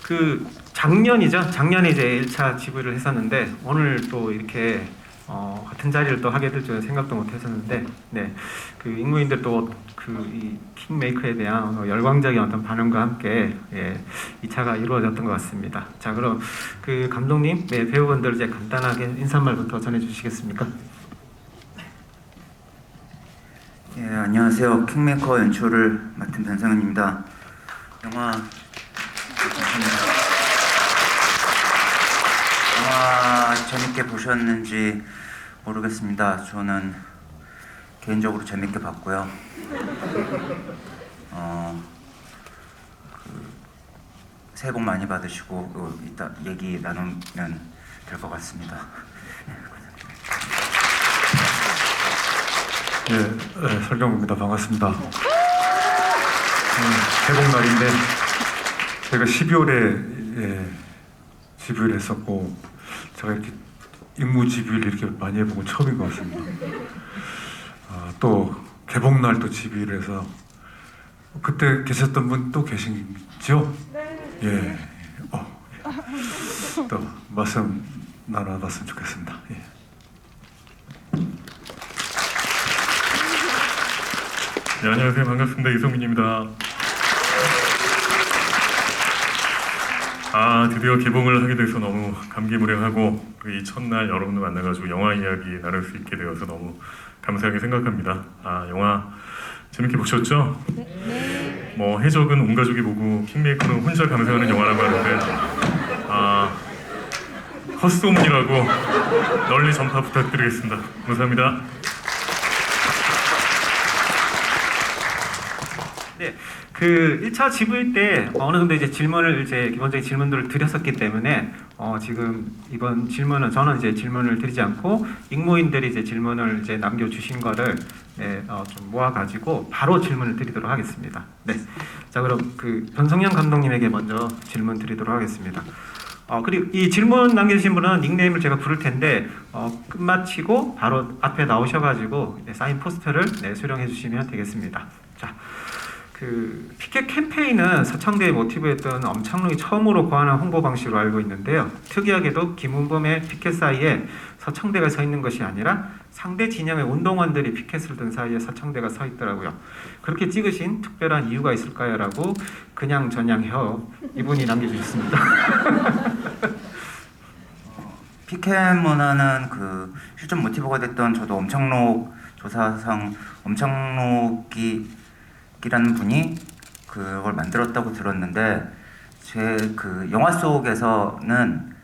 그 작년이죠. 작년에 이제 1차 지부를 했었는데 오늘 또 이렇게 같은 자리를 또 하게 될 줄은 생각도 못 했었는데, 네, 그 임무인들 또 그 이 킹메이커에 대한 열광적인 어떤 반응과 함께 2차가 이루어졌던 것 같습니다. 자, 그럼 그 감독님, 네, 배우분들 이제 간단하게 인사말부터 전해주시겠습니까? 예, 안녕하세요. 킹메이커 연출을 맡은 변상현입니다. 영화 재밌게 보셨는지 모르겠습니다. 저는 개인적으로 재밌게 봤고요. 새해 복 많이 받으시고 이따 얘기 나누면 될 것 같습니다. 네, 설경구입니다. 반갑습니다. 개봉날인데 제가 12월에 지뷰를 했었고, 제가 이렇게 임무 지뷰를 이렇게 많이 해본 건 처음인 것 같습니다. 또 개봉날 또 지뷰를 해서 그때 계셨던 분 또 계시죠? 네. 예. 또 말씀 나눠봤으면 좋겠습니다. 예. 네, 안녕하세요. 반갑습니다. 이성민입니다. 드디어 개봉을 하게 돼서 너무 감기무량하고 이 첫날 여러분들 만나가지고 영화 이야기 나눌 수 있게 되어서 너무 감사하게 생각합니다. 영화 재밌게 보셨죠? 네. 뭐 해적은 온 가족이 보고 킹메이커는 혼자 감상하는 영화라고 하는데 헛소문이라고 널리 전파 부탁드리겠습니다. 감사합니다. 네, 그 1차 지부일 때 어느 정도 이제 질문을 기본적인 질문들을 드렸었기 때문에 지금 이번 질문은 저는 이제 질문을 드리지 않고 익모인들이 이제 질문을 이제 남겨주신 거를 좀 모아가지고 바로 질문을 드리도록 하겠습니다. 네, 자, 그럼 그 변성현 감독님에게 먼저 질문 드리도록 하겠습니다. 그리고 이 질문 남겨주신 분은 닉네임을 제가 부를 텐데 끝마치고 바로 앞에 나오셔가지고 사인 포스터를 수령해 주시면 되겠습니다. 자. 그 피켓 캠페인은 서창대의 모티브였던 엄창록이 처음으로 고안한 홍보 방식으로 알고 있는데요. 특이하게도 김은범의 피켓 사이에 서창대가 서 있는 것이 아니라 상대 진영의 운동원들이 피켓을 든 사이에 서창대가 서 있더라고요. 그렇게 찍으신 특별한 이유가 있을까요? 라고 그냥 전향 이분이 남겨주셨습니다. 피켓 문화는 그 실존 모티브가 됐던 저도 엄창록 조사상 엄창록이라는 분이 그걸 만들었다고 들었는데, 제 그 영화 속에서는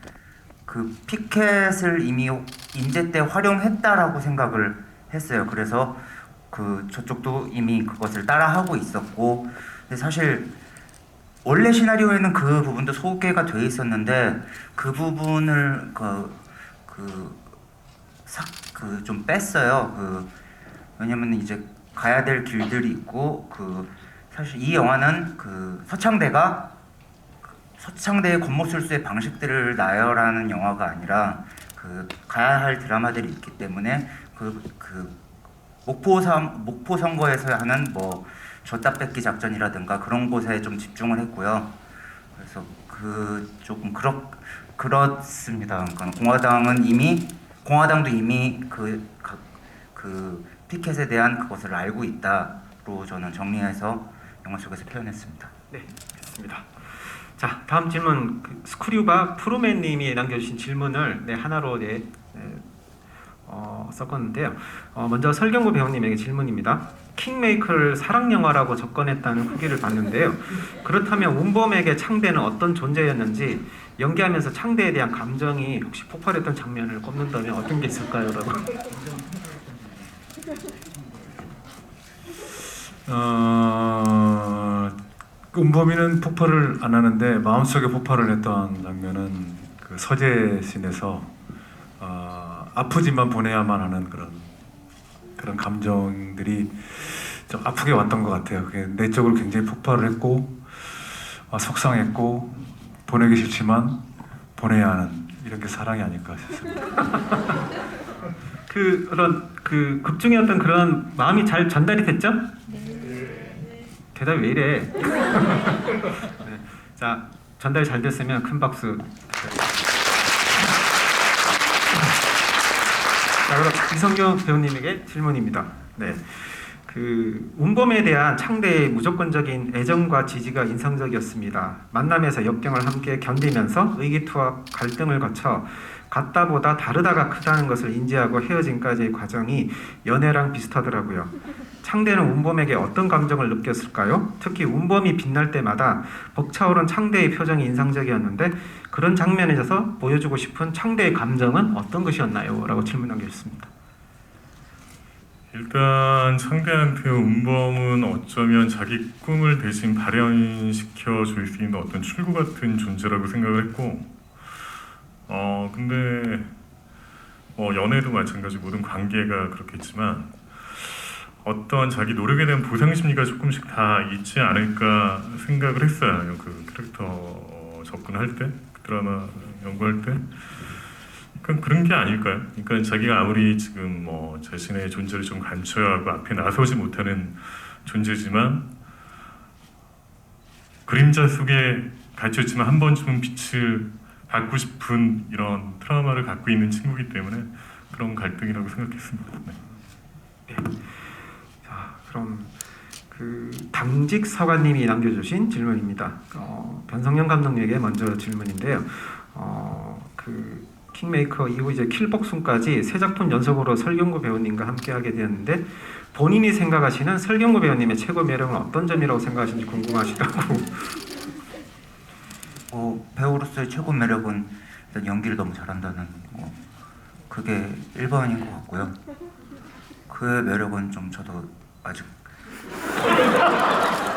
그 피켓을 이미 인제 때 활용했다라고 생각을 했어요. 그래서 그 저쪽도 이미 그것을 따라하고 있었고, 근데 사실 원래 시나리오에는 그 부분도 소개가 돼 있었는데 그 부분을 좀 뺐어요. 왜냐면 이제 가야 될 길들이 있고, 사실 이 영화는 서창대의 겉모술수의 방식들을 나열하는 영화가 아니라 가야 할 드라마들이 있기 때문에 목포 선거에서 하는 뭐 줬다 뺏기 작전이라든가 그런 곳에 좀 집중을 했고요. 그래서 조금 그렇습니다. 그러니까 공화당도 이미 피켓에 대한 그것을 알고 있다로 저는 정리해서 영화 속에서 표현했습니다. 네, 됐습니다. 자, 다음 질문 스크류바 프로맨님이 남겨주신 질문을 하나로 썼었는데요. 먼저 설경구 배우님에게 질문입니다. 킹메이커를 사랑 영화라고 접근했다는 후기를 봤는데요. 그렇다면 운범에게 창대는 어떤 존재였는지, 연기하면서 창대에 대한 감정이 혹시 폭발했던 장면을 꼽는다면 어떤 게 있을까요? 라고. 운범이는 폭발을 안 하는데 마음속에 폭발을 했던 장면은 그 서재신에서 아프지만 보내야만 하는 그런 감정들이 좀 아프게 왔던 것 같아요. 그게 내적으로 굉장히 폭발을 했고 속상했고 보내기 싫지만 보내야 하는 이런 게 사랑이 아닐까 싶습니다. 그런 극 중에 어떤 그런 마음이 잘 전달이 됐죠? 네. 대답이 왜 이래? 네. 자, 전달이 잘 됐으면 큰 박수. 자, 그럼 이성균 배우님에게 질문입니다. 네. 그 운범에 대한 창대의 무조건적인 애정과 지지가 인상적이었습니다. 만남에서 역경을 함께 견디면서 의기투합 갈등을 거쳐 같다보다 다르다가 크다는 것을 인지하고 헤어짐까지의 과정이 연애랑 비슷하더라고요. 창대는 운범에게 어떤 감정을 느꼈을까요? 특히 운범이 빛날 때마다 벅차오른 창대의 표정이 인상적이었는데 그런 장면에서 보여주고 싶은 창대의 감정은 어떤 것이었나요? 라고 질문 남겨주셨습니다. 일단 창대한테 운범은 어쩌면 자기 꿈을 대신 발현시켜 줄 수 있는 어떤 출구 같은 존재라고 생각을 했고, 근데 연애도 마찬가지 모든 관계가 그렇겠지만 어떤 자기 노력에 대한 보상 심리가 조금씩 다 있지 않을까 생각을 했어요. 그 캐릭터 접근할 때, 그 드라마 연구할 때. 그런 게 아닐까요? 그러니까 자기가 아무리 지금 자신의 존재를 좀 감춰야 하고 앞에 나서지 못하는 존재지만 그림자 속에 갇혔지만 한 번쯤은 빛을 받고 싶은 이런 트라우마를 갖고 있는 친구이기 때문에 그런 갈등이라고 생각했습니다. 네. 자, 그럼 그 당직 서관님이 남겨주신 질문입니다. 변성현 감독님에게 먼저 질문인데요. 그 킹메이커 이후 이제 킬복순까지 세 작품 연속으로 설경구 배우님과 함께하게 되었는데 본인이 생각하시는 설경구 배우님의 최고 매력은 어떤 점이라고 생각하시는지 궁금하시다고. 배우로서의 최고 매력은 일단 연기를 너무 잘한다는 거. 그게 1번인 것 같고요. 그 매력은 좀 저도 아직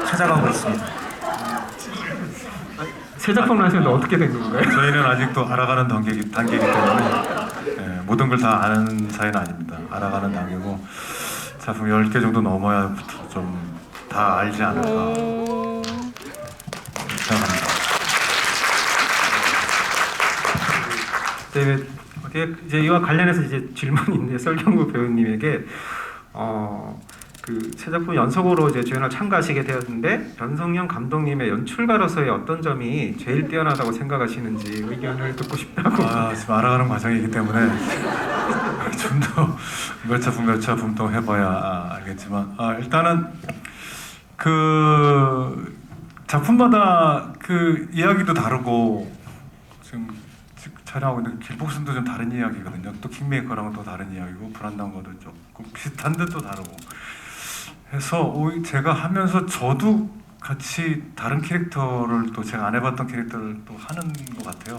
찾아가고 있습니다. 새 작품을 하시는데 어떻게 된 건가요? 저희는 아직도 알아가는 단계이기 때문에 모든 걸 다 아는 사이는 아닙니다. 알아가는 단계고 작품 10개 정도 넘어야부터 좀 다 알지 않을까 생각합니다. 네, 이제 이와 관련해서 이제 질문인데 설경구 배우님에게 그 새 작품 연속으로 이제 주연을 참가하시게 되었는데 변성현 감독님의 연출가로서의 어떤 점이 제일 뛰어나다고 생각하시는지 의견을 듣고 싶다고. 지금 알아가는 과정이기 때문에 좀 더 몇 작품 더 해봐야 알겠지만 일단은 그 작품마다 그 이야기도 다르고 지금 촬영하고 있는 길복순도 좀 다른 이야기거든요. 또 킹메이커랑은 또 다른 이야기고 불안당과도 조금 비슷한 듯도 다르고 해서 제가 하면서 저도 같이 다른 캐릭터를 또 제가 안 해봤던 캐릭터를 또 하는 것 같아요.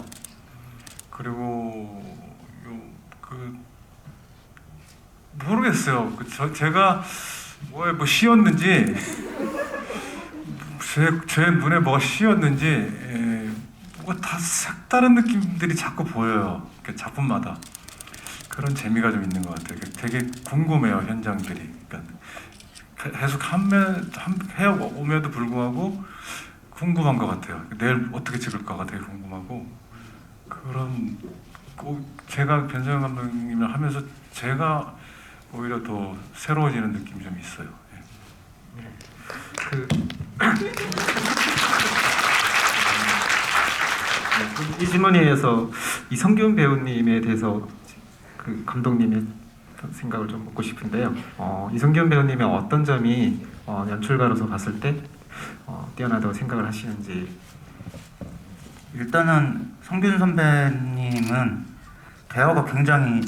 그리고 모르겠어요. 제가 뭐 씌었는지 제 눈에 뭐가 씌었는지 뭐가 다 색다른 느낌들이 자꾸 보여요. 작품마다 그런 재미가 좀 있는 것 같아요. 되게 궁금해요, 현장들이. 그러니까 계속 해오면도 불구하고 궁금한 것 같아요. 내일 어떻게 찍을까가 되게 궁금하고 그런 제가 변성현 감독님을 하면서 제가 오히려 더 새로워지는 느낌이 좀 있어요. 이 질문에 의해서 이성균 배우님에 대해서 그 감독님의 생각을 좀 묻고 싶은데요. 이성균 배우님의 어떤 점이 연출가로서 봤을 때 뛰어나다고 생각을 하시는지. 일단은 성균 선배님은 대화가 굉장히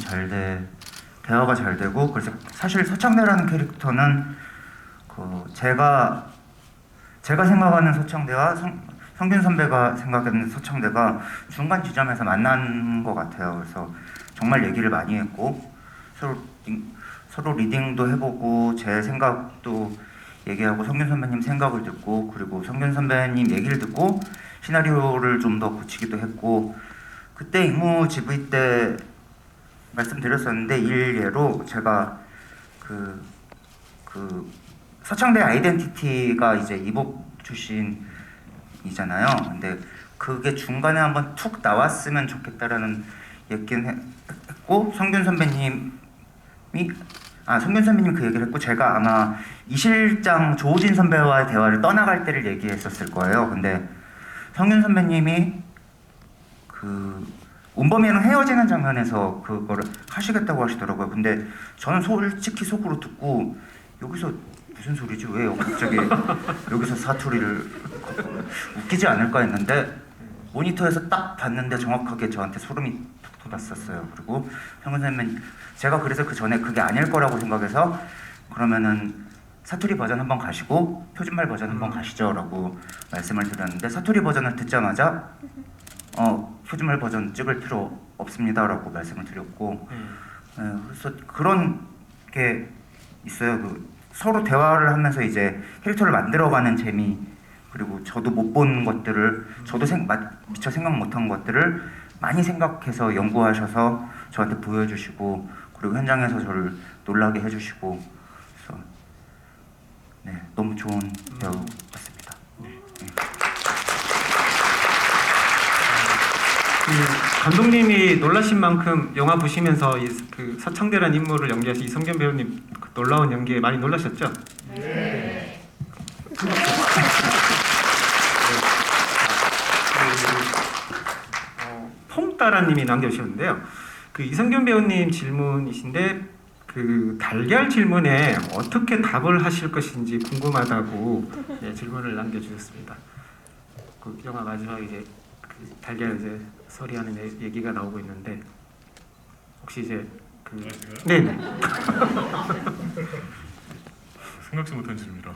대화가 잘 되고 그래서 사실 서창대라는 캐릭터는 제가 생각하는 서창대와 성균 선배가 생각하는 서창대가 중간 지점에서 만난 것 같아요. 그래서 정말 얘기를 많이 했고 서로 리딩도 해보고 제 생각도 얘기하고 성균 선배님 생각을 듣고 그리고 성균 선배님 얘기를 듣고 시나리오를 좀 더 고치기도 했고 그때 임무 GV 때 말씀드렸었는데 일례로 제가 그 서창대 아이덴티티가 이제 이복 출신이잖아요. 근데 그게 중간에 한번 툭 나왔으면 좋겠다라는 얘기는 했고 성균 선배님 그 얘기를 했고 제가 아마 이 실장 조우진 선배와의 대화를 떠나갈 때를 얘기했었을 거예요. 근데 성윤 선배님이 그 운범이랑 헤어지는 장면에서 그거를 하시겠다고 하시더라고요. 근데 저는 솔직히 속으로 듣고 여기서 무슨 소리지? 왜 갑자기 여기서 사투리를 웃기지 않을까 했는데 모니터에서 딱 봤는데 정확하게 저한테 소름이 돋았었어요. 그리고 성윤 선배님 제가 그래서 그 전에 그게 아닐 거라고 생각해서 그러면은 사투리 버전 한번 가시고 표준말 버전 한번 가시죠라고 말씀을 드렸는데 사투리 버전을 듣자마자 표준말 버전 찍을 필요 없습니다라고 말씀을 드렸고 그래서 그런 게 있어요. 그 서로 대화를 하면서 이제 캐릭터를 만들어가는 재미 그리고 저도 못 본 것들을 저도 미처 생각 못한 것들을 많이 생각해서 연구하셔서 저한테 보여주시고 그리고 현장에서 저를 놀라게 해주시고 그래서 네 너무 좋은 배우 같습니다. 그 감독님이 놀라신 만큼 영화 보시면서 그 서창대라는 인물을 연기하신 이성균 배우님 그 놀라운 연기에 많이 놀라셨죠? 네. 폼따라님이 남겨주셨는데요. 그 이성균 배우님 질문이신데 그 달걀 질문에 어떻게 답을 하실 것인지 궁금하다고 질문을 남겨주셨습니다. 그 영화 마지막에 이제 그 달걀 이제 서리하는 얘기가 나오고 있는데 혹시 이제 그 네. 생각지 못한 질문이라.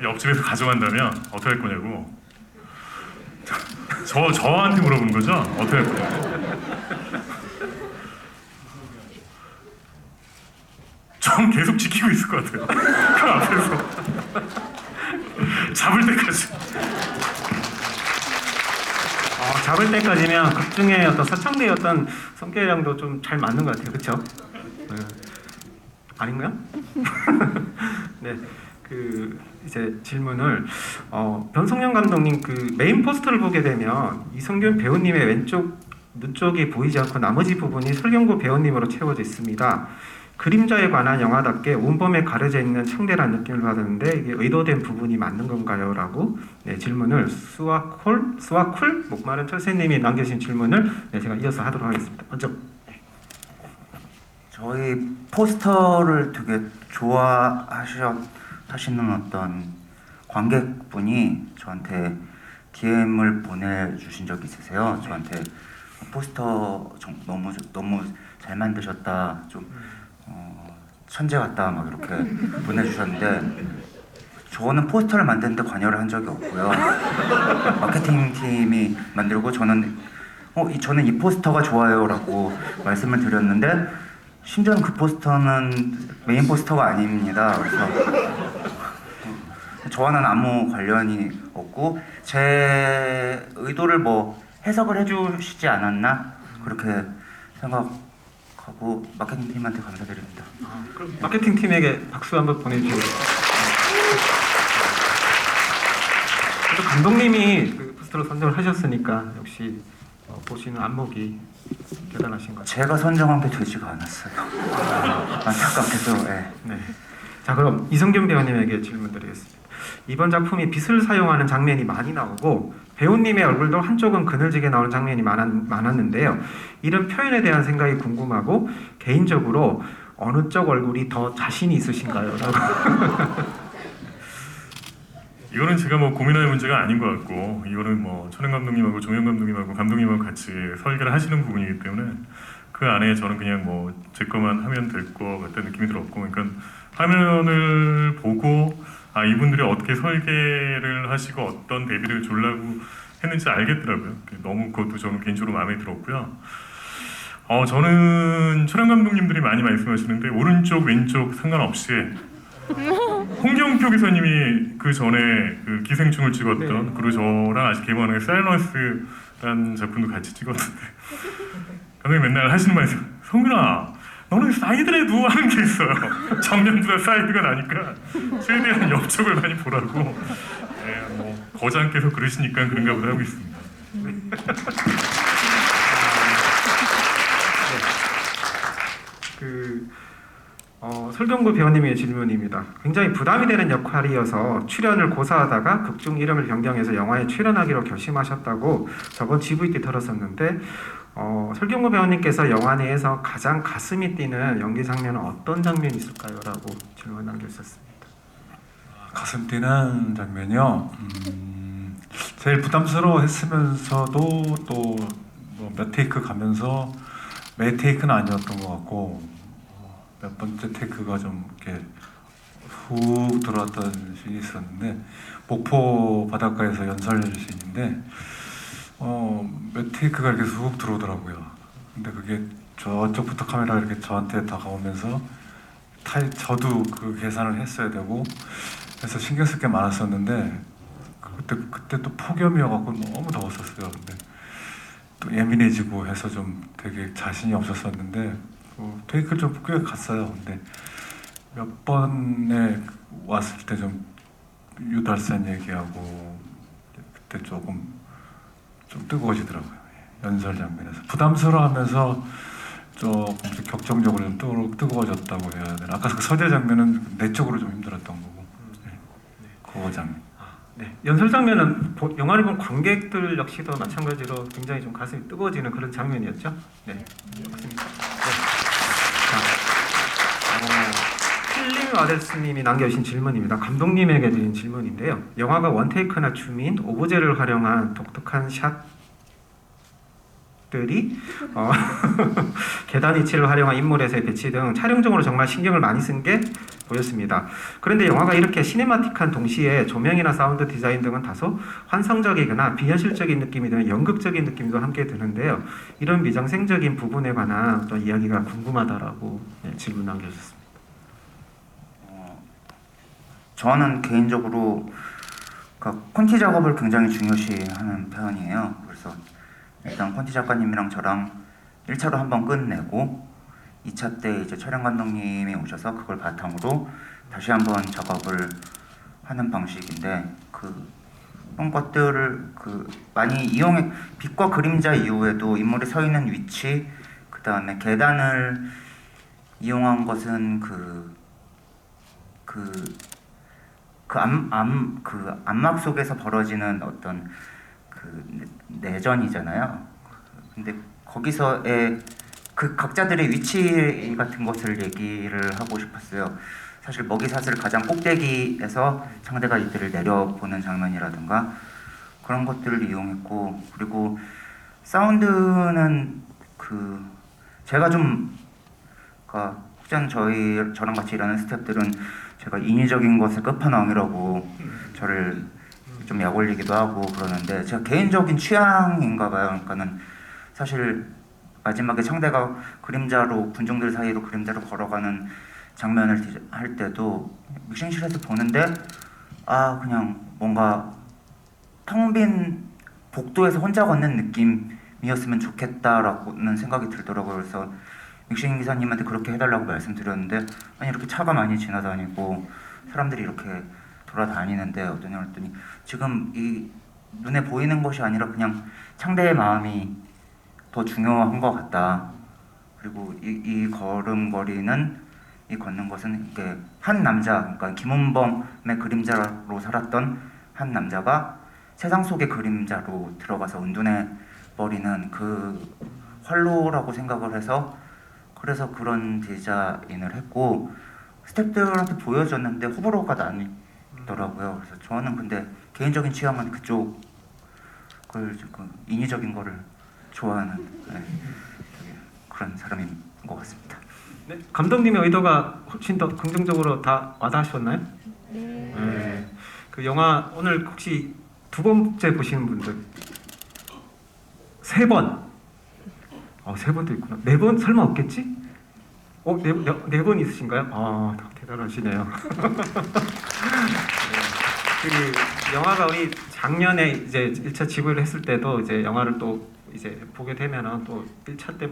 옆집에서 가져간다면 어떻게 할 거냐고. 저한테 물어보는 거죠? 어떻게 할 거냐고. 전 계속 지키고 있을 것 같아요. 그 앞에서 잡을 때까지. 잡을 때까지면 극 중에 어떤 서창대의 어떤 성격이랑도 좀 잘 맞는 것 같아요, 그렇죠? 네. 아닌가요? 네, 그 이제 질문을 변성현 감독님 그 메인 포스터를 보게 되면 이성균 배우님의 왼쪽 눈 쪽이 보이지 않고 나머지 부분이 설경구 배우님으로 채워져 있습니다. 그림자에 관한 영화답게 온범에 가려져 있는 창대라는 느낌을 받았는데 이게 의도된 부분이 맞는 건가요? 라고 질문을 수아쿨 목마른 철새님이 남겨주신 질문을 제가 이어서 하도록 하겠습니다. 먼저 저희 포스터를 되게 좋아하시는 어떤 관객분이 저한테 DM을 보내주신 적이 있으세요. 저한테 포스터 너무 잘 만드셨다, 좀 천재 같다 막 이렇게 보내주셨는데 저는 포스터를 만드는데 관여를 한 적이 없고요. 마케팅 팀이 만들고 저는 이 포스터가 좋아요라고 말씀을 드렸는데 심지어는 그 포스터는 메인 포스터가 아닙니다. 그래서 저와는 아무 관련이 없고 제 의도를 뭐 해석을 해주시지 않았나 그렇게 생각하고 마케팅 팀한테 감사드립니다. 그럼 마케팅 팀에게 박수 한번 보내주시고 또 감독님이 그 포스터를 선정을 하셨으니까 역시 보시는 안목이 대단하신 것 같아요. 제가 선정한 게 되지가 않았어요. 안타깝게도. 네. 네. 자 그럼 이성균 배우님에게 질문드리겠습니다. 이번 작품이 빛을 사용하는 장면이 많이 나오고 배우님의 얼굴도 한쪽은 그늘지게 나오는 장면이 많았는데요. 이런 표현에 대한 생각이 궁금하고 개인적으로 어느 쪽 얼굴이 더 자신이 있으신가요? 라고. 이거는 제가 뭐 고민할 문제가 아닌 것 같고 이거는 뭐 천행 감독님하고 종영 감독님하고 감독님하고 같이 설계를 하시는 부분이기 때문에 그 안에 저는 그냥 뭐 제 것만 하면 될 것 같다는 느낌이 들었고 그러니까 화면을 보고 이분들이 어떻게 설계를 하시고 어떤 대비를 주려고 했는지 알겠더라고요. 너무 그것도 저는 개인적으로 마음에 들었고요. 저는 천행 감독님들이 많이 말씀하시는데 오른쪽 왼쪽 상관없이 홍경표 기사님이 그 전에 그 기생충을 찍었던 그리고 저랑 아직 개봉하는 사이런스라는 작품도 같이 찍었는데 감독님 맨날 하시는 말씀 성균아 너는 사이드래도 하는 게 있어요. 정면보다 사이드가 나니까 최대한 옆쪽을 많이 보라고 뭐 거장께서 그러시니까 그런가 보다 하고 있습니다. 설경구 배우님의 질문입니다. 굉장히 부담이 되는 역할이어서 출연을 고사하다가 극중 이름을 변경해서 영화에 출연하기로 결심하셨다고 저번 GV 때 들었었는데 설경구 배우님께서 영화 내에서 가장 가슴이 뛰는 연기 장면은 어떤 장면이 있을까요? 라고 질문 남겨주셨습니다. 가슴 뛰는 장면이요. 제일 부담스러워했으면서도 또 뭐 몇 테이크 가면서 매 테이크는 아니었던 것 같고 몇 번째 테이크가 좀 이렇게 훅 들어왔던 씬이 있었는데 목포 바닷가에서 연설 씬인데 몇 테이크가 이렇게 훅 들어오더라고요. 근데 그게 저쪽부터 카메라가 이렇게 저한테 다가오면서 저도 그 계산을 했어야 되고 그래서 신경 쓸 게 많았었는데 그때 또 폭염이어갖고 너무 더웠었어요. 근데 또 예민해지고 해서 좀 되게 자신이 없었었는데 테이크를 좀 꽤 갔어요. 근데 몇 번에 왔을 때 좀 유달산 얘기하고 그때 조금 좀 뜨거워지더라고요. 연설 장면에서 부담스러워하면서 조금 격정적으로 좀 뜨거워졌다고 해야 되나. 아까 그 서재 장면은 내적으로 좀 힘들었던 거고 그 장면. 네, 연설 장면은 영화를 본 관객들 역시도 마찬가지로 굉장히 좀 가슴이 뜨거워지는 그런 장면이었죠. 네, 맞습니다. 필름 와델스님이 남겨주신 질문입니다. 감독님에게 드린 질문인데요. 영화가 원테이크나 줌인, 오브제를 활용한 독특한 샷들이 계단 위치를 활용한 인물에서의 배치 등 촬영적으로 정말 신경을 많이 쓴 게 보였습니다. 그런데 영화가 이렇게 시네마틱한 동시에 조명이나 사운드 디자인 등은 다소 환상적이거나 비현실적인 느낌이 드는 연극적인 느낌도 함께 드는데요. 이런 미장센적인 부분에 관한 어떤 이야기가 궁금하다라고 질문 남겨주셨습니다. 저는 개인적으로 콘티 작업을 굉장히 중요시하는 편이에요. 그래서 일단 콘티 작가님이랑 저랑 1차로 한번 끝내고 2차 때 이제 촬영 감독님이 오셔서 그걸 바탕으로 다시 한번 작업을 하는 방식인데 그런 것들을 많이 이용해. 빛과 그림자 이후에도 인물이 서 있는 위치, 그 다음에 계단을 이용한 것은 암막 속에서 벌어지는 어떤 내전이잖아요. 근데 거기서의 각자들의 위치 같은 것을 얘기를 하고 싶었어요. 사실 먹이사슬 가장 꼭대기에서 상대가 이들을 내려보는 장면이라든가 그런 것들을 이용했고, 그리고 사운드는 제가 좀 혹자는 저랑 같이 일하는 스태프들은 제가 인위적인 것의 끝판왕이라고 저를 좀 약올리기도 하고 그러는데 제가 개인적인 취향인가 봐요. 그러니까는 사실 마지막에 상대가 그림자로 군중들 사이로 그림자로 걸어가는 장면을 할 때도 믹싱실에서 보는데 그냥 뭔가 텅 빈 복도에서 혼자 걷는 느낌이었으면 좋겠다라고는 생각이 들더라고요. 그래서 믹싱 기사님한테 그렇게 해달라고 말씀드렸는데 아니 이렇게 차가 많이 지나다니고 사람들이 이렇게 돌아다니는데 어떠냐 했더니 지금 이 눈에 보이는 것이 아니라 그냥 상대의 마음이 더 중요한 것 같다. 그리고 이 걸음걸이는 이 걷는 것은 이게 한 남자, 그러니까 김은범의 그림자로 살았던 한 남자가 세상 속의 그림자로 들어가서 은둔해 버리는 그 활로라고 생각을 해서 그래서 그런 디자인을 했고 스태프들한테 보여줬는데 호불호가 나뉘더라고요. 그래서 저는 근데 개인적인 취향은 그쪽을 인위적인 거를 좋아하는 그런 사람인 것 같습니다. 네, 감독님의 의도가 훨씬 더 긍정적으로 다 와닿으셨나요? 네. 그 영화 오늘 혹시 두 번째 보시는 분들 3번. 세 번도 있구나. 4번 설마 없겠지? 네 번 있으신가요? 대단하시네요. 그 영화가 우리 작년에 이제 1차 지부를 했을 때도 이제 영화를 또 이제 보게 되면은 또 1차 때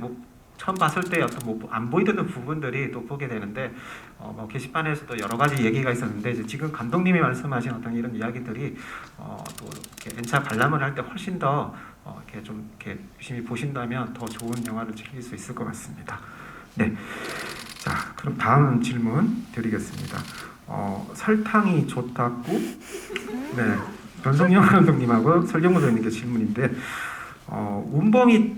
처음 봤을 때 어떤 안 보이던 부분들이 또 보게 되는데 게시판에서도 여러 가지 얘기가 있었는데 이제 지금 감독님이 말씀하신 어떤 이런 이야기들이 또 이렇게 N차 관람을 할 때 훨씬 더 이렇게 좀 이렇게 유심히 보신다면 더 좋은 영화를 즐길 수 있을 것 같습니다. 네. 자, 그럼 다음 질문 드리겠습니다. 설탕이 좋다고? 네, 변성영 감독님하고 설경구 대표님께 질문인데, 운범이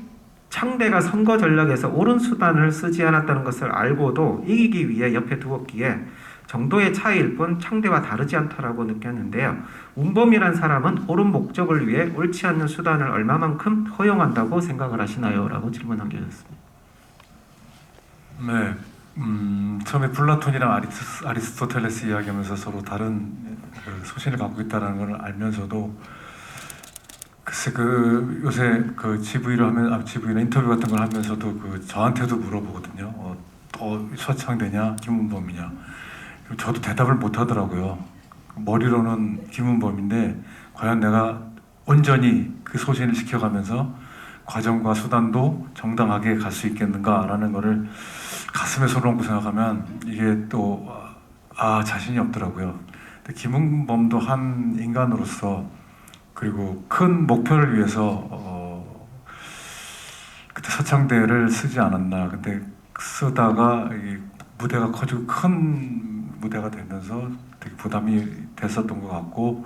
창대가 선거 전략에서 옳은 수단을 쓰지 않았다는 것을 알고도 이기기 위해 옆에 두었기에 정도의 차이일 뿐 창대와 다르지 않다라고 느꼈는데요. 운범이란 사람은 옳은 목적을 위해 옳지 않는 수단을 얼마만큼 허용한다고 생각을 하시나요? 라고 질문 남겨주셨습니다. 네, 처음에 플라톤이랑 아리스토텔레스 이야기하면서 서로 다른 그 소신을 갖고 있다는 걸 알면서도 글쎄 그 요새 그 GV를 하면 GV나 인터뷰 같은 걸 하면서도 그 저한테도 물어보거든요. 서창대냐 김은범이냐. 저도 대답을 못 하더라고요. 머리로는 김은범인데 과연 내가 온전히 그 소신을 지켜가면서 과정과 수단도 정당하게 갈 수 있겠는가라는 거를 가슴에 손을 얹고 생각하면 이게 또 자신이 없더라고요. 근데 김은범도 한 인간으로서 그리고 큰 목표를 위해서 그때 서창대를 쓰지 않았나. 근데 쓰다가 이 무대가 커지고 큰 무대가 되면서 되게 부담이 됐었던 것 같고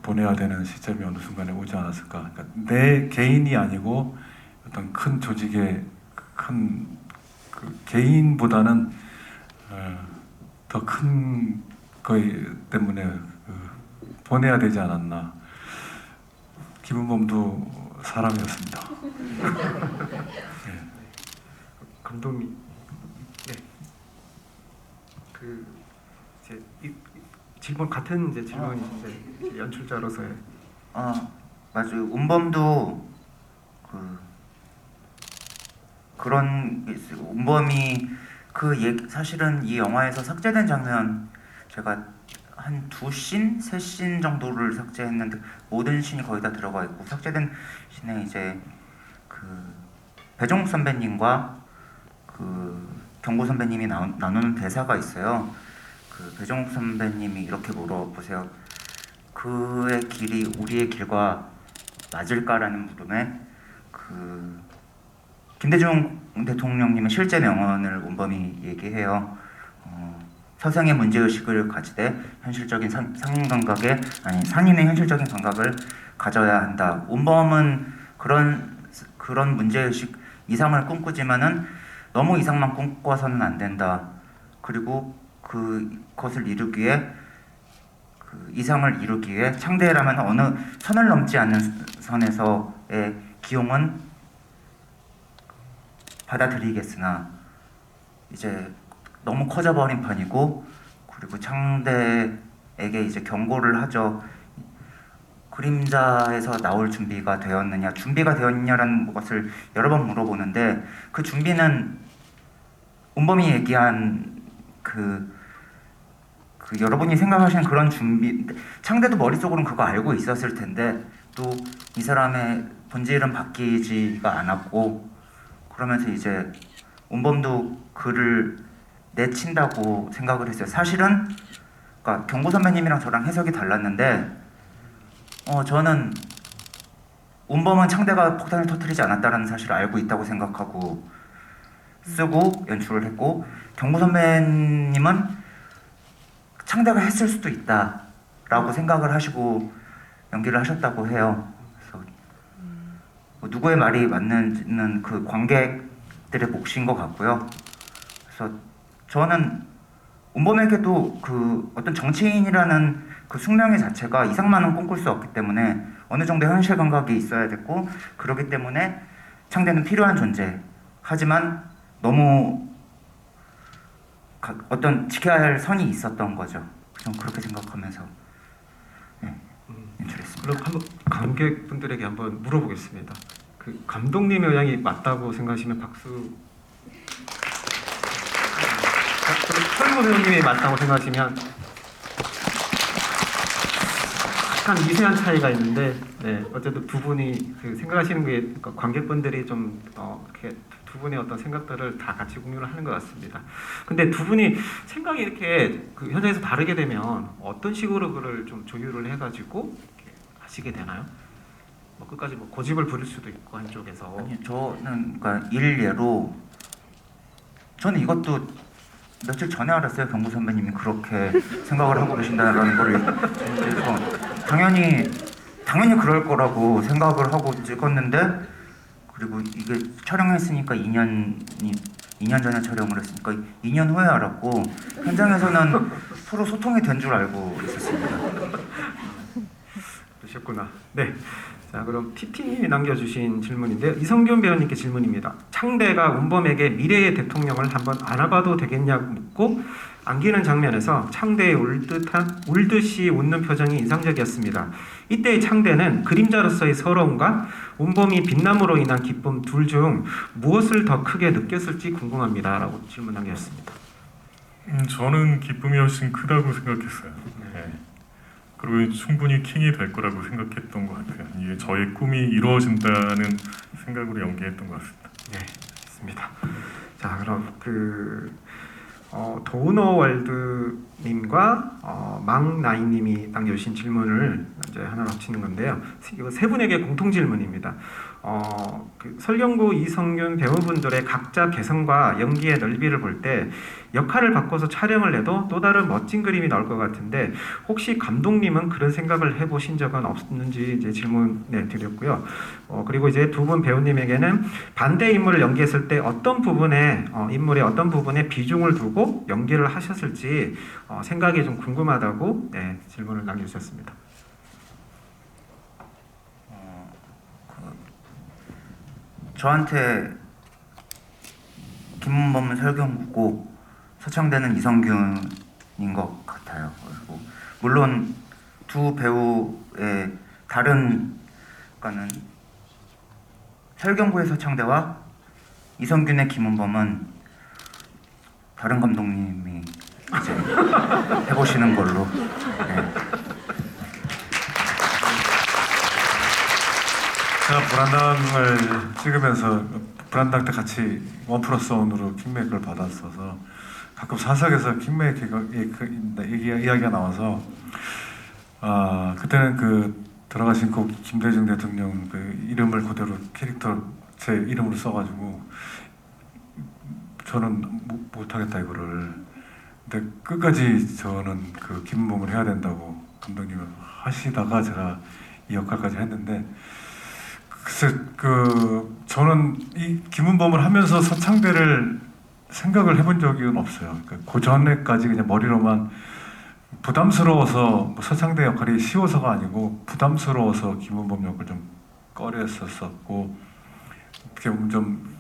보내야 되는 시점이 어느 순간에 오지 않았을까. 그러니까 내 개인이 아니고 어떤 큰 조직의 큰 그 개인보다는 더 큰 거에 때문에 보내야 되지 않았나. 김은범도 사람이었습니다. 네. 감독님, 네. 이제 질문 같은 이제 질문인데 연출자로서의 맞아요. 운범도 그런 게 있어요. 운범이 사실은 이 영화에서 삭제된 장면 제가 한 2씬, 3씬 정도를 삭제했는데 모든 씬이 거의 다 들어가 있고 삭제된 씬에 이제 그 배종욱 선배님과 그 경고 선배님이 나누는 대사가 있어요. 그 배종욱 선배님이 이렇게 물어보세요. 그의 길이 우리의 길과 맞을까라는 물음에 그 김대중 대통령님의 실제 명언을 운범이 얘기해요. 서생의 문제의식을 가지되 현실적인 산인의 현실적인 감각을 가져야 한다. 운범은 그런 문제의식 이상을 꿈꾸지만은 너무 이상만 꿈꿔서는 안 된다. 그리고 그것을 이루기 위해 그 이상을 이루기 위해 창대라면 어느 선을 넘지 않는 선에서의 기용은 받아들이겠으나 이제 너무 커져버린 판이고 그리고 창대에게 이제 경고를 하죠. 그림자에서 나올 준비가 되었느냐라는 것을 여러 번 물어보는데 그 준비는 운범이 얘기한 그 여러분이 생각하시는 그런 준비, 창대도 머릿속으로는 그거 알고 있었을 텐데 또 이 사람의 본질은 바뀌지가 않았고 그러면서 이제 운범도 글을 내친다고 생각을 했어요. 사실은 그러니까 경고 선배님이랑 저랑 해석이 달랐는데 저는 운범은 창대가 폭탄을 터뜨리지 않았다는 사실을 알고 있다고 생각하고 쓰고 연출을 했고 경고 선배님은 창대가 했을 수도 있다라고 생각을 하시고 연기를 하셨다고 해요. 그래서 누구의 말이 맞는지는 그 관객들의 몫인 것 같고요. 그래서 저는 운범에게도 그 어떤 정치인이라는 그 숙명의 자체가 이상만은 꿈꿀 수 없기 때문에 어느 정도 현실 감각이 있어야 됐고 그렇기 때문에 창대는 필요한 존재. 하지만 너무 어떤 지켜야 할 선이 있었던 거죠. 좀 그렇게 생각하면서 연출했습니다. 그럼 한번 관객분들에게 한번 물어보겠습니다. 그 감독님의 의향이 맞다고 생각하시면 박수. 설모 배우님이 맞다고 생각하시면 약간 미세한 차이가 있는데, 네, 어쨌든 두 분이 그 생각하시는 게 그러니까 관객분들이 좀 이렇게 두 분의 어떤 생각들을 다 같이 공유를 하는 것 같습니다. 근데 두 분이 생각이 이렇게 그 현장에서 다르게 되면 어떤 식으로 그걸 좀 조율을 해가지고 이렇게 하시게 되나요? 뭐 끝까지 뭐 고집을 부릴 수도 있고 한쪽에서. 아니 저는 그러니까 일례로 저는 이것도 며칠 전에 알았어요. 경구 선배님이 그렇게 생각을 하고 계신다는 걸. 그래서 당연히 그럴 거라고 생각을 하고 찍었는데, 그리고 이게 촬영했으니까 2년 전에 촬영을 했으니까 2년 후에 알았고, 현장에서는 서로 소통이 된 줄 알고 있었습니다. 그러셨구나. 네. 자, 그럼 TT님이 남겨주신 질문인데요. 이성균 배우님께 질문입니다. 창대가 운범에게 미래의 대통령을 한번 안아봐도 되겠냐고 묻고 안기는 장면에서 창대의 울듯이 웃는 표정이 인상적이었습니다. 이때의 창대는 그림자로서의 서러움과 운범이 빛남으로 인한 기쁨 둘 중 무엇을 더 크게 느꼈을지 궁금합니다. 라고 질문 남겼습니다. 저는 기쁨이 훨씬 크다고 생각했어요. 네. 그리고 충분히 킹이 될 거라고 생각했던 것 같아요. 이게 저의 꿈이 이루어진다는 생각으로 연기했던 것 같습니다. 네, 있습니다. 자, 그럼 도우너월드님과 망나이님이 남겨주신 질문을 이제 하나 합치는 건데요. 이거 세 분에게 공통 질문입니다. 설경구, 이성균 배우분들의 각자 개성과 연기의 넓이를 볼 때 역할을 바꿔서 촬영을 해도 또 다른 멋진 그림이 나올 것 같은데 혹시 감독님은 그런 생각을 해보신 적은 없는지 이제 질문 드렸고요. 그리고 이제 두 분 배우님에게는 반대 인물을 연기했을 때 어떤 부분에 인물의 어떤 부분에 비중을 두고 연기를 하셨을지 생각이 좀 궁금하다고 질문을 남겨주셨습니다. 저한테 김문범은 설경구고 서창대는 이성균인 것 같아요. 그리고 물론 두 배우의 다른, 그러니까는 설경구의 서창대와 이성균의 김문범은 다른 감독님이 이제 해보시는 걸로. 네. 제가 불안당을 찍으면서 불안당 때 같이 1+1으로 킹메이커를 받았어서 가끔 사석에서 킹메이커 이야기가 나와서 그때는 그 돌아가신 고 김대중 대통령 그 이름을 그대로 캐릭터 제 이름으로 써가지고 저는 못하겠다 이거를. 근데 끝까지 저는 그 김문범을 해야 된다고 감독님이 하시다가 제가 이 역할까지 했는데, 글쎄 저는 이 김문범을 하면서 서창대를 생각을 해본 적은 없어요. 그 전에까지 그냥 머리로만 부담스러워서 서창대 역할이 쉬워서가 아니고 부담스러워서 김문범 역을 좀 꺼렸었고, 어떻게 보면 좀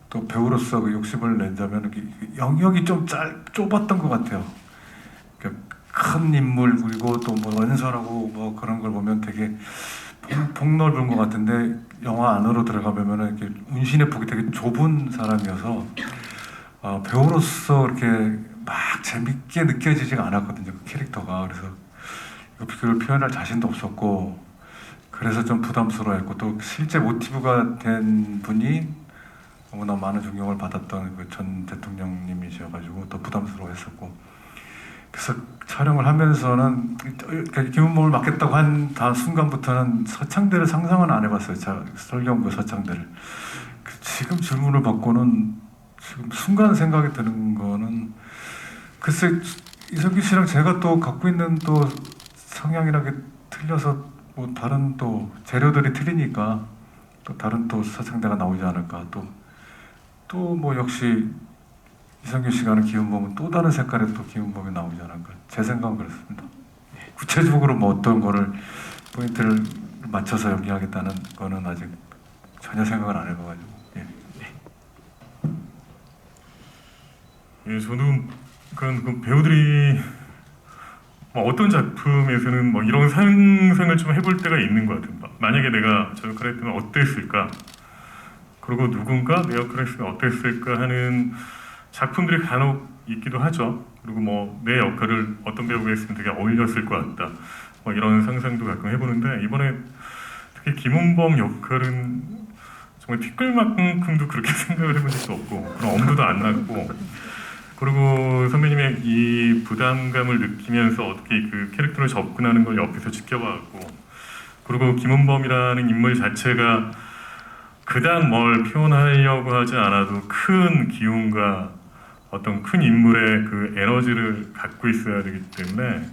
또 배우로서 그 욕심을 낸다면 영역이 좀 좁았던 것 같아요. 큰 인물 그리고 또 뭐 연설하고 뭐 그런 걸 보면 되게 폭넓은 것 같은데 영화 안으로 들어가면은 이렇게 운신의 폭이 되게 좁은 사람이어서 배우로서 이렇게 막 재밌게 느껴지지가 않았거든요. 그 캐릭터가. 그래서 그걸 표현할 자신도 없었고, 그래서 좀 부담스러워했고, 또 실제 모티브가 된 분이 너무나 많은 존경을 받았던 그 전 대통령님이셔가지고 더 부담스러워했었고, 그래서 촬영을 하면서는 김문범을 맡겠다고 한 순간부터는 서창대를 상상은 안 해봤어요. 설경구 서창대를. 지금 질문을 받고는 지금 순간 생각이 드는 거는, 글쎄 이성균 씨랑 제가 또 갖고 있는 또 성향이라는 게 틀려서 뭐 다른 또 재료들이 틀리니까 또 다른 또 서창대가 나오지 않을까. 또 뭐 역시 이성균 씨가 하는 김문범은 또 다른 색깔의 또 김문범이 나오지 않을까. 제 생각은 그렇습니다. 구체적으로 뭐 어떤 거를 포인트를 맞춰서 연기하겠다는 거는 아직 전혀 생각을 안 해봐가지고. 예, 저도 그 배우들이 뭐 어떤 작품에서는 뭐 이런 상상을 좀 해볼 때가 있는 것 같아요. 만약에 내가 저 역할을 했으면 어땠을까? 그리고 누군가 내 역할을 했으면 어땠을까 하는 작품들이 간혹 있기도 하죠. 그리고 뭐 내 역할을 어떤 배우가 했으면 되게 어울렸을 것 같다. 뭐 이런 상상도 가끔 해보는데, 이번에 특히 김문범 역할은 정말 티끌만큼도 그렇게 생각을 해본 적도 없고, 그런 엄두도 안 났고, 그리고 선배님의 이 부담감을 느끼면서 어떻게 그 캐릭터를 접근하는 걸 옆에서 지켜봤고, 그리고 김문범이라는 인물 자체가 그닥 뭘 표현하려고 하지 않아도 큰 기운과 어떤 큰 인물의 그 에너지를 갖고 있어야 되기 때문에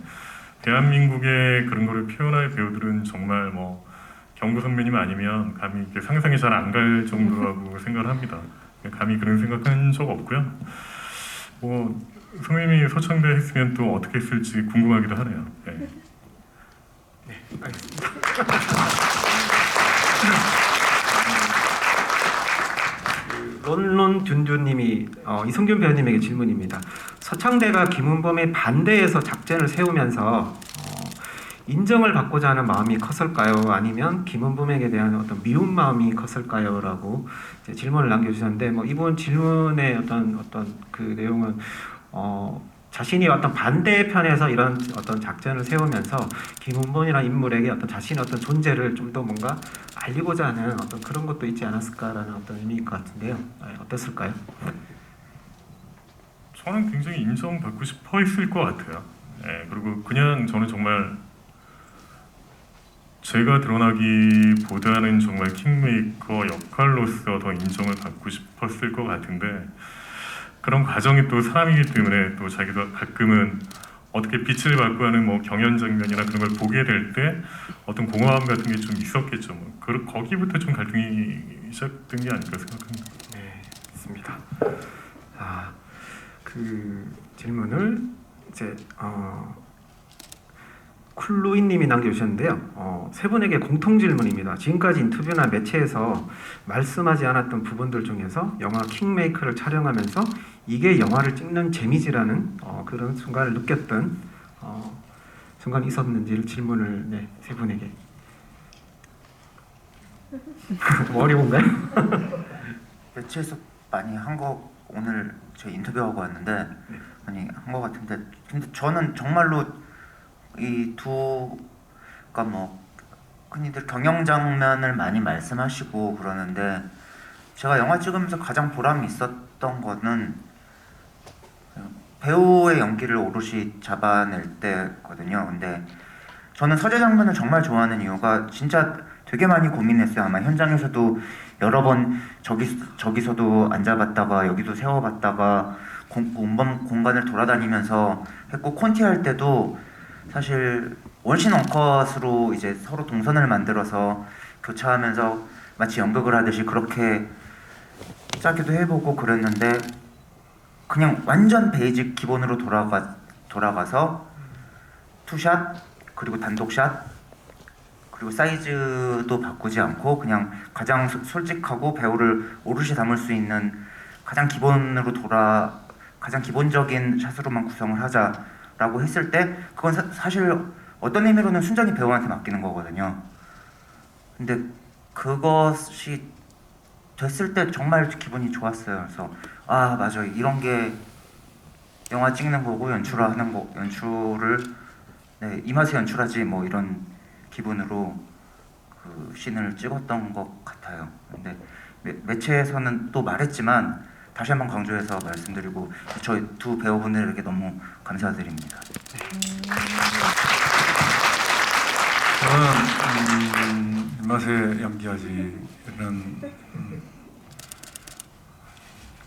대한민국의 그런 거를 표현할 배우들은 정말 뭐 경구 선배님 아니면 감히 이렇게 상상이 잘 안 갈 정도라고 생각을 합니다. 감히 그런 생각한 적 없고요. 뭐 선배님이 서창대 했으면 또 어떻게 했을지 궁금하기도 하네요. 네. 알겠습니다. 론론 둔둔님이 이성균 배우님에게 질문입니다. 서창대가 김은범의 반대에서 작전을 세우면서 인정을 받고자 하는 마음이 컸을까요? 아니면 김은범에게 대한 어떤 미운 마음이 컸을까요? 라고 이제 질문을 남겨주셨는데 뭐 이번 질문의 어떤 그 내용은 자신이 어떤 반대편에서 이런 어떤 작전을 세우면서 김은범이라는 인물에게 어떤 자신의 어떤 존재를 좀 더 뭔가 알리고자 하는 어떤 그런 것도 있지 않았을까라는 어떤 의미일 것 같은데요. 어땠을까요? 저는 굉장히 인정받고 싶어 했을 것 같아요. 예, 그리고 그냥 저는 정말 제가 드러나기보다는 정말 킹메이커 역할로서 더 인정을 받고 싶었을 것 같은데 그런 과정이 또 사람이기 때문에 또 자기도 가끔은 어떻게 빛을 발고 하는 뭐 경연 장면이나 그런 걸 보게 될 때 어떤 공허함 같은 게 좀 있었겠죠. 뭐. 거기부터 좀 갈등이 시작된 게 아닐까 생각합니다. 네, 있습니다. 그 질문을 이제 쿨루이님이 남겨주셨는데요. 세 분에게 공통 질문입니다. 지금까지 인터뷰나 매체에서 말씀하지 않았던 부분들 중에서 영화 킹메이커를 촬영하면서 이게 영화를 찍는 재미지라는 그런 순간을 느꼈던 순간이 있었는지를 질문을 세 분에게. 뭐 어려운가요? 매체에서 많이 한 거 오늘 저 인터뷰하고 왔는데 많이 한 거 같은데 근데 저는 정말로 이 두가 뭐 흔히들 경영 장면을 많이 말씀하시고 그러는데 제가 영화 찍으면서 가장 보람이 있었던 거는 배우의 연기를 오롯이 잡아낼 때거든요. 근데 저는 서재 장면을 정말 좋아하는 이유가 진짜 되게 많이 고민했어요. 아마 현장에서도 여러 번 저기서도 앉아봤다가 여기도 세워봤다가 공간을 돌아다니면서 했고 콘티 할 때도 사실 원신 원컷으로 이제 서로 동선을 만들어서 교차하면서 마치 연극을 하듯이 그렇게 짜기도 해보고 그랬는데 그냥 완전 베이직 기본으로 돌아가서 투샷 그리고 단독샷 그리고 사이즈도 바꾸지 않고 그냥 가장 솔직하고 배우를 오롯이 담을 수 있는 가장 기본적인 샷으로만 구성을 하자라고 했을 때 그건 사실 어떤 의미로는 순전히 배우한테 맡기는 거거든요. 근데 그것이 됐을 때 정말 기분이 좋았어요. 그래서 아 맞아 이런 게 영화 찍는 거고 연출을 이 맛에 연출하지 뭐 이런 기분으로 그 씬을 찍었던 것 같아요. 근데 매체에서는 또 말했지만 다시 한번 강조해서 말씀드리고 저희 두 배우분들에게 너무 감사드립니다. 저는 입맛에 연기하지는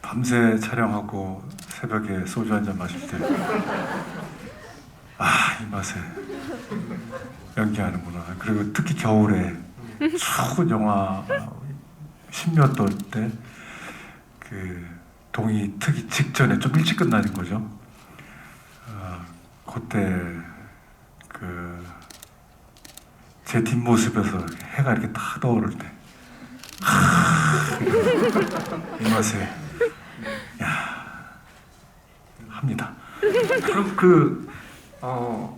밤새 촬영하고 새벽에 소주 한잔 마실 때 이 맛에 연기하는구나. 그리고 특히 겨울에 추운 영화 10몇 도 때 그 동이 트기 직전에 좀 일찍 끝나는 거죠. 그때 제 뒷모습에서 해가 이렇게 딱 떠오를 때 이 맛에 합니다. 그럼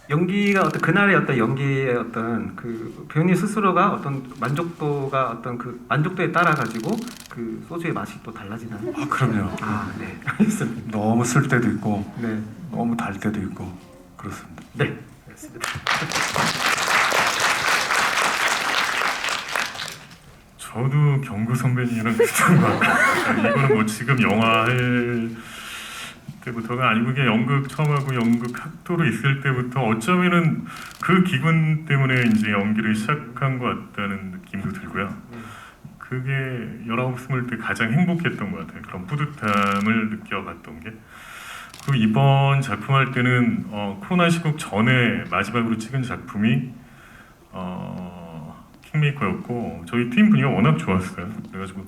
연기가 어떤 그날의 어떤 연기의 어떤 그 배우님 스스로가 어떤 만족도가 어떤 그 만족도에 따라 가지고 그 소주의 맛이 또 달라지나요? 그럼요. 네, 알겠습니다. 너무 쓸 때도 있고 네, 너무 달 때도 있고 그렇습니다. 네, 알겠습니다. 저도 경구 선배님이랑 비슷한 것 같아요. 이거는 뭐 지금 영화 할 때부터가 아니고 그냥 연극 처음 하고 연극 학도로 있을 때부터 어쩌면은 그 기분 때문에 이제 연기를 시작한 것 같다는 느낌도 들고요. 그게 19, 20 때 가장 행복했던 것 같아요. 그런 뿌듯함을 느껴봤던 게. 그 이번 작품 할 때는 코로나 시국 전에 마지막으로 찍은 작품이 킹메이커였고 저희 팀 분위기가 워낙 좋았어요. 그래가지고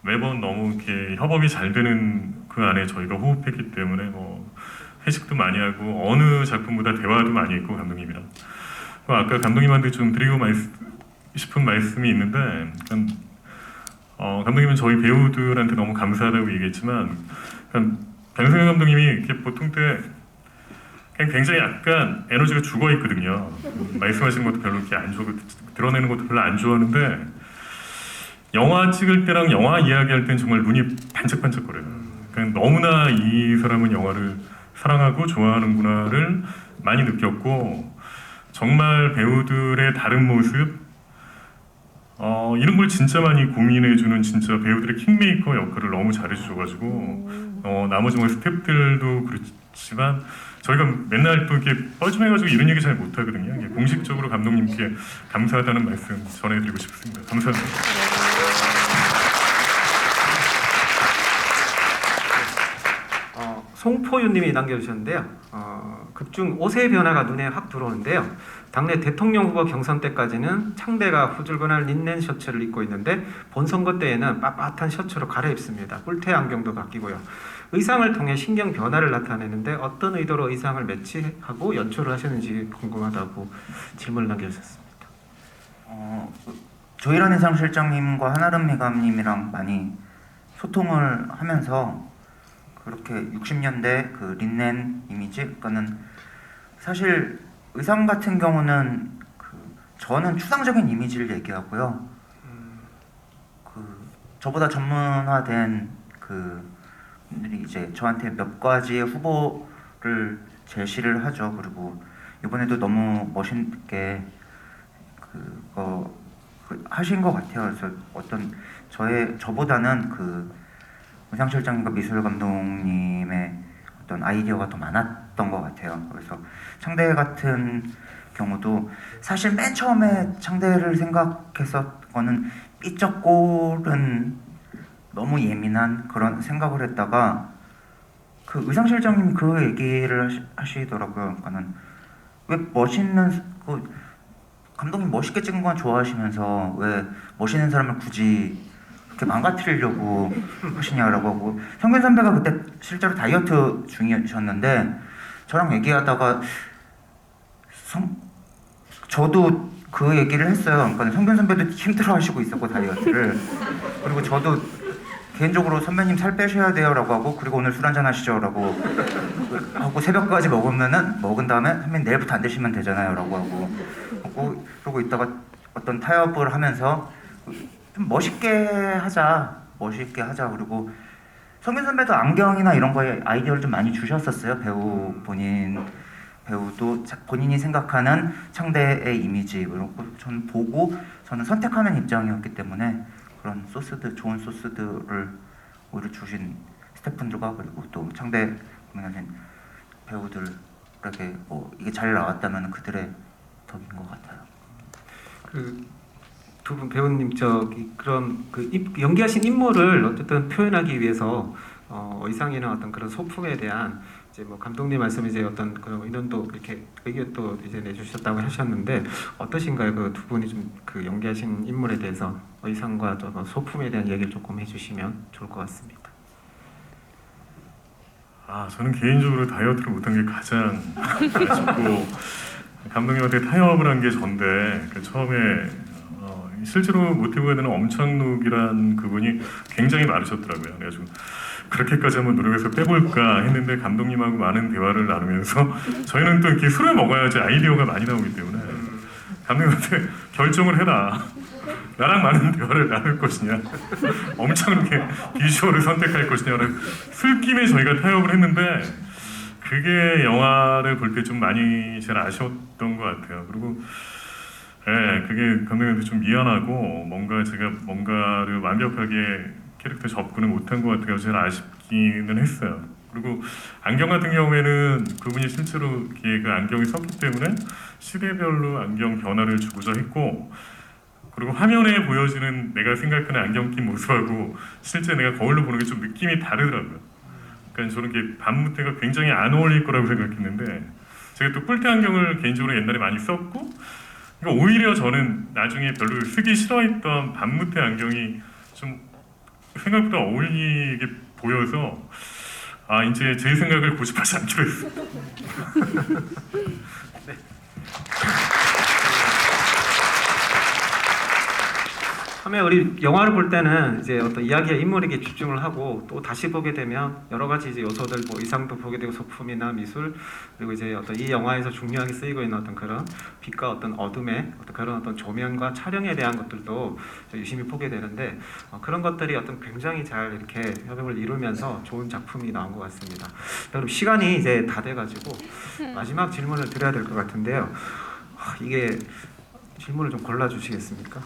매번 너무 이렇게 협업이 잘 되는 그 안에 저희가 호흡했기 때문에 뭐 회식도 많이 하고 어느 작품보다 대화도 많이 했고 감독님이랑. 아까 감독님한테 좀 드리고 싶은 말씀이 있는데 감독님은 저희 배우들한테 너무 감사하다고 얘기했지만 변승현 감독님이 이렇게 보통 때 그냥 굉장히 약간 에너지가 죽어 있거든요. 말씀하시는 것도 별로 이렇게 안 좋아하고 드러내는 것도 별로 안 좋아하는데 영화 찍을 때랑 영화 이야기할 때는 정말 눈이 반짝반짝거려요. 그냥 너무나 이 사람은 영화를 사랑하고 좋아하는구나를 많이 느꼈고 정말 배우들의 다른 모습 이런 걸 진짜 많이 고민해주는 진짜 배우들의 킹메이커 역할을 너무 잘해주셔가지고 나머지 뭐 스태프들도 그렇지만 저희가 맨날 또 이렇게 뻘쭘해가지고 이런 얘기 잘 못하거든요. 공식적으로 감독님께 감사하다는 말씀 전해드리고 싶습니다. 감사합니다. 송포유님이 남겨주셨는데요. 극중 옷의 변화가 눈에 확 들어오는데요. 당내 대통령 후보 경선 때까지는 창대가 후줄근한 린넨 셔츠를 입고 있는데 본선거 때에는 빳빳한 셔츠로 갈아입습니다. 뿔테 안경도 바뀌고요. 의상을 통해 신경 변화를 나타내는데 어떤 의도로 의상을 매치하고 연출을 하셨는지 궁금하다고 질문을 남겨주셨습니다. 조일환 의상실장님과 한아름 미감님이랑 많이 소통을 하면서 그렇게 60년대 그 린넨 이미지, 그러니까는 사실 의상 같은 경우는 저는 추상적인 이미지를 얘기하고요. 저보다 전문화된 분들이 이제 저한테 몇 가지의 후보를 제시를 하죠. 그리고 이번에도 너무 멋있게 하신 것 같아요. 그래서 저보다는 의상실장님과 미술 감독님의 어떤 아이디어가 더 많았던 것 같아요. 그래서 창대 같은 경우도 사실 맨 처음에 창대를 생각했었거는 삐쩍골은 너무 예민한 그런 생각을 했다가 의상실장님이 그 얘기를 하시더라고요. 그러니까는 왜 멋있는 감독님 멋있게 찍은 건 좋아하시면서 왜 멋있는 사람을 굳이 그렇게 망가뜨리려고 하시냐라고 하고 성균 선배가 그때 실제로 다이어트 중이셨는데 저랑 얘기하다가 저도 그 얘기를 했어요. 그러니까 성균 선배도 힘들어하시고 있었고 다이어트를 그리고 저도 개인적으로 선배님 살 빼셔야 돼요라고 하고 그리고 오늘 술 한잔 하시죠라고 하고 새벽까지 먹은 다음에 선배님 내일부터 안 드시면 되잖아요라고 하고 그러고 있다가 어떤 타협을 하면서 좀 멋있게 하자 그리고 성균 선배도 안경이나 이런 거에 아이디어를 좀 많이 주셨었어요. 배우도 본인이 생각하는 창대의 이미지 그리고 저는 선택하는 입장이었기 때문에 그런 좋은 소스들을 오히려 주신 스태프분들과 그리고 또 창대 공연하신 배우들에게 이게 잘 나왔다면 그들의 덕인 것 같아요. 두 분 배우님 그런 연기하신 인물을 어쨌든 표현하기 위해서 의상이나 어떤 그런 소품에 대한 이제 뭐 감독님 말씀 이제 어떤 그런 의논도 이렇게 의견도 이제 내주셨다고 하셨는데 어떠신가요? 그 두 분이 좀 연기하신 인물에 대해서 의상과 소품에 대한 얘기를 조금 해주시면 좋을 것 같습니다. 저는 개인적으로 다이어트를 못한 게 가장 아쉽고 감독님한테 타협을 한 게 전데 처음에 실제로 모티브가 되는 엄창록이란 그분이 굉장히 마르셨더라고요. 그래가지고 그렇게까지 한번 노력해서 빼볼까 했는데 감독님하고 많은 대화를 나누면서 저희는 또 이렇게 술을 먹어야지 아이디어가 많이 나오기 때문에 감독님한테 결정을 해라. 나랑 많은 대화를 나눌 것이냐 엄청 이렇게 비주얼을 선택할 것이냐를 술김에 저희가 타협을 했는데 그게 영화를 볼 때 좀 많이 제일 아쉬웠던 것 같아요. 그리고 그게 감독님한테 좀 미안하고 제가 뭔가를 완벽하게 캐릭터 접근을 못한 것 같아요. 제일 아쉽기는 했어요. 그리고 안경 같은 경우에는 그분이 실제로 이렇게 그 안경이 섰기 때문에 시대별로 안경 변화를 주고자 했고 그리고 화면에 보여지는 내가 생각하는 안경 낀 모습하고 실제 내가 거울로 보는 게 좀 느낌이 다르더라고요. 그러니까 저는 게 반무태가 굉장히 안 어울릴 거라고 생각했는데 제가 또 뿔테 안경을 개인적으로 옛날에 많이 썼고 그러니까 오히려 저는 나중에 별로 쓰기 싫어했던 반무태 안경이 좀 생각보다 어울리게 보여서 아 이제 제 생각을 고집하지 않기로 했어요. 처음에 우리 영화를 볼 때는 이제 어떤 이야기의 인물에게 집중을 하고 또 다시 보게 되면 여러 가지 이제 요소들 뭐 의상도 보게 되고 소품이나 미술 그리고 이제 어떤 이 영화에서 중요하게 쓰이고 있는 어떤 그런 빛과 어떤 어둠의 어떤 그런 어떤 조명과 촬영에 대한 것들도 유심히 보게 되는데 그런 것들이 어떤 굉장히 잘 이렇게 협업을 이루면서 좋은 작품이 나온 것 같습니다. 그럼 시간이 이제 다 돼가지고 마지막 질문을 드려야 될 것 같은데요. 이게 질문을 좀 골라 주시겠습니까?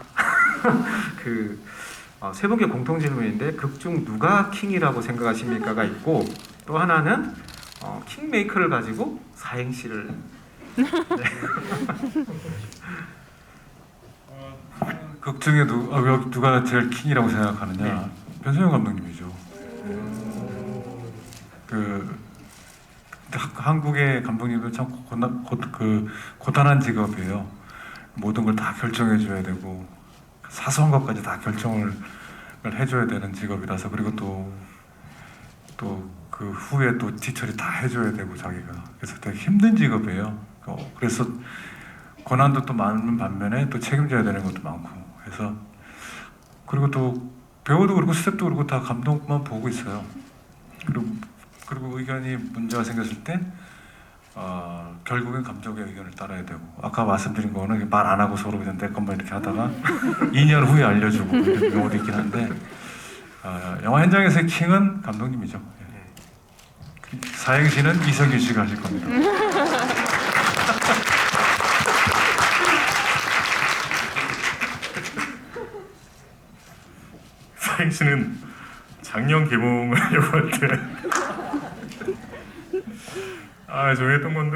세 분께 공통 질문인데 극 중 누가 킹이라고 생각하십니까가 있고 또 하나는 킹메이커를 가지고 사행시를 극 중에 누가 제일 킹이라고 생각하느냐? 네. 변소영 감독님이죠. 한국의 감독님들 참 고단한 직업이에요. 모든 걸 다 결정해줘야 되고 사소한 것까지 다 결정을 해줘야 되는 직업이라서 그리고 또 그 후에 또 뒤처리 다 해줘야 되고 자기가 그래서 되게 힘든 직업이에요. 그래서 고난도 또 많은 반면에 또 책임져야 되는 것도 많고 해서 그리고 또 배우도 그렇고 스태프도 그렇고 다 감독만 보고 있어요. 그리고 의견이 문제가 생겼을 때 결국엔 감독의 의견을 따라야 되고 아까 말씀드린 거는 말 안 하고 서로 그냥 내 것만 이렇게 하다가 2년 후에 알려주고 이런 경우도 있긴 한데 영화 현장에서의 킹은 감독님이죠. 사행시는 이성균 씨가 하실 겁니다. 사행시는 작년 개봉을 하려고 할 때 저 했던 건데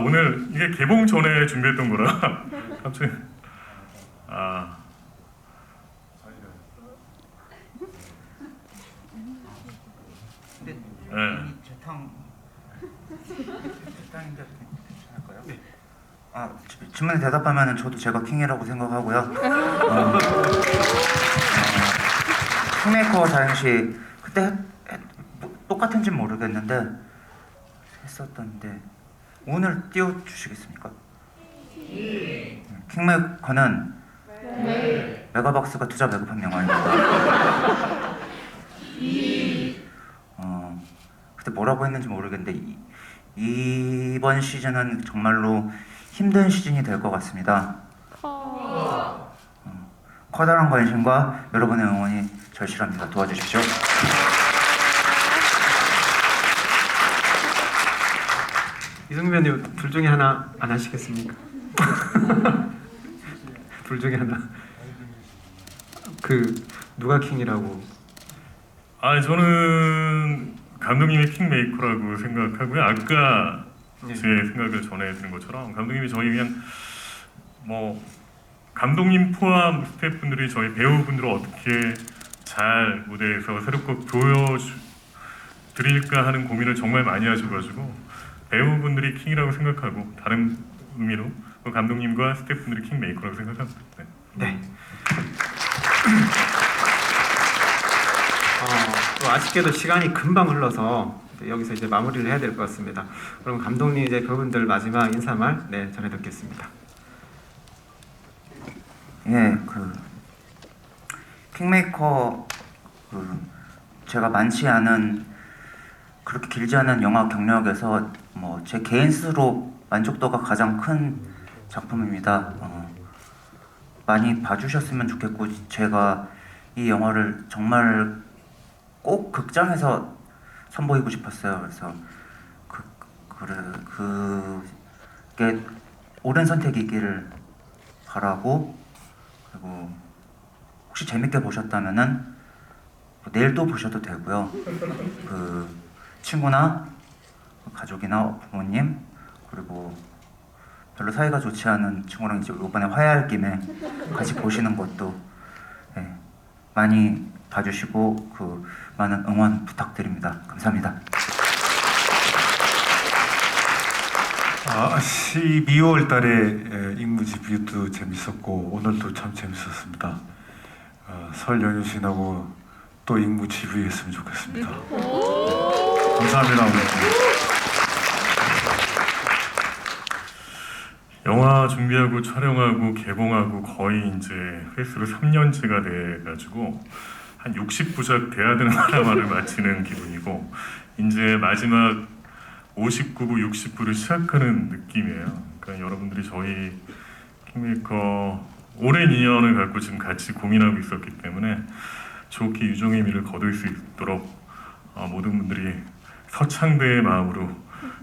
오늘 이게 개봉 전에 준비했던 거라 갑자기 네. 재탕인데 괜찮을까요? 네. 질문에 대답하면 저도 제가 킹이라고 생각하고요. 킹메이커 사행시 그때 똑같은지 모르겠는데 했었던데 오늘 띄워주시겠습니까? 킹메이커는 메가박스가 투자 매급한 영화입니다. 그때 뭐라고 했는지 모르겠는데 이번 시즌은 정말로 힘든 시즌이 될 것 같습니다. 커다란 관심과 여러분의 응원이 절실합니다. 도와주십시오. 이승민 배우님 둘 중에 하나 안 하시겠습니까? 둘 중에 하나. 누가 킹이라고? 저는 감독님이 킹메이커라고 생각하고요. 아까 네. 제 생각을 전해드린 것처럼 감독님이 저희 그냥 뭐 감독님 포함 스태프분들이 저희 배우분들을 어떻게 잘 무대에서 새롭게 보여드릴까 하는 고민을 정말 많이 하셔가지고 배우분들이 킹이라고 생각하고 다른 의미로 감독님과 스태프분들이 킹메이커라고 생각합니다. 네. 네. 또 아쉽게도 시간이 금방 흘러서 여기서 이제 마무리를 해야 될 것 같습니다. 그럼 감독님 이제 그분들 마지막 인사말 전해 듣겠습니다. 킹메이커 제가 많지 않은 그렇게 길지 않은 영화 경력에서 제 개인 스스로 만족도가 가장 큰 작품입니다. 많이 봐주셨으면 좋겠고 제가 이 영화를 정말 꼭 극장에서 선보이고 싶었어요. 그래서 그게 옳은 선택이기를 바라고 그리고 혹시 재밌게 보셨다면은 내일 또 보셔도 되고요. 친구나 가족이나 부모님 그리고 별로 사이가 좋지 않은 친구랑 이제 이번에 화해할 김에 같이 보시는 것도 예, 많이 봐주시고 그 많은 응원 부탁드립니다. 감사합니다. 12월 달에 익무지뷰도 재밌었고 오늘도 참 재밌었습니다. 설 연휴 지나고 또 익무지뷰 했으면 좋겠습니다. 감사합니다. 영화 준비하고 촬영하고 개봉하고 거의 이제 횟수로 3년째가 돼가지고 한 60부작 돼야 되는 드라마를 마치는 기분이고 이제 마지막 59부, 60부를 시작하는 느낌이에요. 그러니까 여러분들이 저희 킹메이커 오랜 인연을 갖고 지금 같이 고민하고 있었기 때문에 좋게 유종의 미를 거둘 수 있도록 모든 분들이 서창대의 마음으로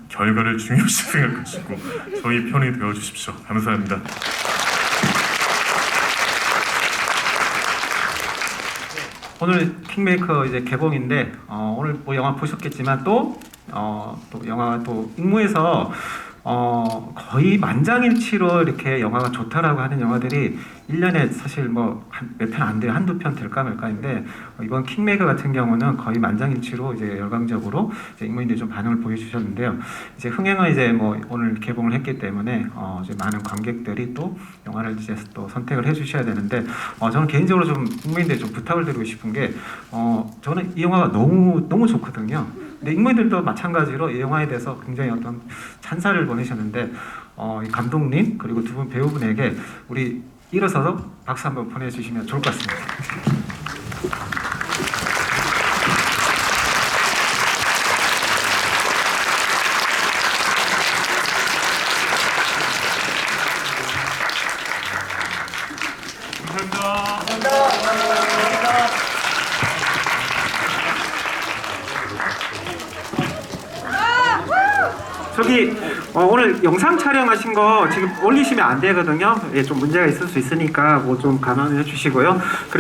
결과를 중요시 생각하시고 저희 편이 되어 주십시오. 감사합니다. 오늘 킹메이커 이제 개봉인데 오늘 뭐 영화 보셨겠지만 또 영화 또 익무에서 거의 만장일치로 이렇게 영화가 좋다라고 하는 영화들이 1년에 사실 뭐 몇 편 안 돼요. 한두 편 될까 말까인데 이번 킹메이커 같은 경우는 거의 만장일치로 이제 열광적으로 이제 익무인들이 좀 반응을 보여주셨는데요. 이제 흥행은 이제 뭐 오늘 개봉을 했기 때문에 이제 많은 관객들이 또 영화를 이제 또 선택을 해주셔야 되는데 저는 개인적으로 좀 익무인들이 좀 부탁을 드리고 싶은 게 저는 이 영화가 너무 좋거든요. 근데 익무인들도 마찬가지로 이 영화에 대해서 굉장히 어떤 찬사를 보내셨는데 이 감독님 그리고 두 분 배우분에게 우리 일어서서 박수 한번 보내주시면 좋을 것 같습니다. 저기 오늘 영상 촬영하신 거 지금 올리시면 안 되거든요. 예, 좀 문제가 있을 수 있으니까 뭐 좀 감안해 주시고요.